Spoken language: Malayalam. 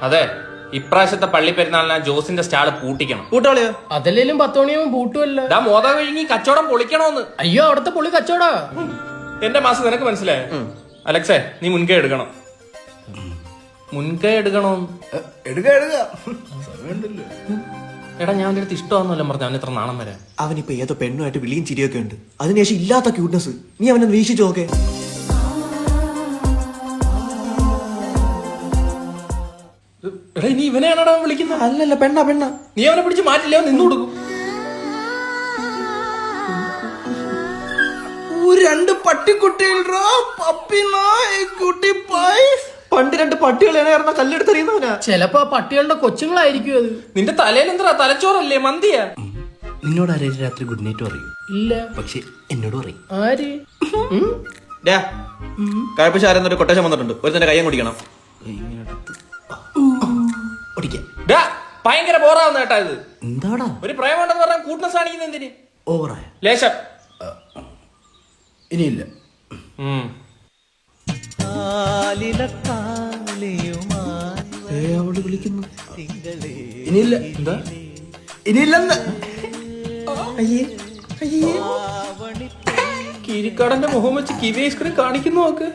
അതെ, ഇപ്രാവശ്യത്തെ പള്ളി പെരുന്നാളിന് ജോസിന്റെ സ്റ്റാള് പൂട്ടിക്കണം. പൂട്ടോളിയോ? അതല്ലേലും 10 മണിയാകുമ്പോൾ പൂട്ടുമല്ല. മോത വിഴുങ്ങി കച്ചവടം പൊളിക്കണോന്ന്. അയ്യോ, അവിടുത്തെ പൊളി കച്ചവടാ. എന്റെ മാസം നിനക്ക് മനസ്സിലായോ? അലക്സേ, നീ മുൻകൈ എടുക്കണം. മുൻകൈ എടുക്കണോന്ന്. എടാ, ഞാൻ അവന്റെ അടുത്ത് ഇഷ്ടമാണെന്നല്ല പറഞ്ഞു. അവന് ഇത്ര നാണം വരാൻ. അവനിപ്പോ ഏതോ പെണ്ണുമായിട്ട് വിളിയും ചിരിയൊക്കെ ഉണ്ട്. അതിനുശേഷം ഇല്ലാത്ത ക്യൂട്ട്നെസ്. നീ അവനെ വീക്ഷിച്ചു നോക്കേ. എടാ, നീ ഇവനെയാണോ വിളിക്കുന്നത്? അല്ലല്ല, പെണ്ണ. നീ അവനെ പിടിച്ച് മാറ്റില്ല, നിന്ന് കൊടുക്കും. 2 പട്ടിക്കുട്ടികൾ. പണ്ട് 2 പട്ടികളെ കല്ലെടുത്തെറിയുന്നവനാ. ചിലപ്പോ പട്ടികളുടെ കൊച്ചുങ്ങളായിരിക്കും അത്. നിന്റെ തലയിൽ എന്താ തലച്ചോറല്ലേ, മന്തിയാ? നിന്നോട് ആരെയും രാത്രി ഗുഡ് നൈറ്റ് പറയും? ഇല്ല. പക്ഷെ എന്നോട് പറയും. ആര്? കഴപ്പശാരെന്നൊരു കൊട്ടേഷൻ വന്നിട്ടുണ്ട്. ഒരു കയ്യം കുടിക്കണം. ഭയങ്കര ബോറാവുന്ന കേട്ടാ ഇത്. എന്താടാ ഒരു പ്രേമുണ്ടെന്ന് പറഞ്ഞാൽ കൂട്ട്നസ് കാണിക്കുന്ന എന്തിന്? ഓവറായ ലേശം. ഇനിയില്ല. അവള് വിളിക്കുന്നു. ഇനിയില്ല. എന്താ? ഇനിയില്ലെന്ന്. കിരിക്കാടന്റെ മുഖം വെച്ച് കിവി ഐസ്ക്രീം കാണിക്കുന്നു നോക്ക്.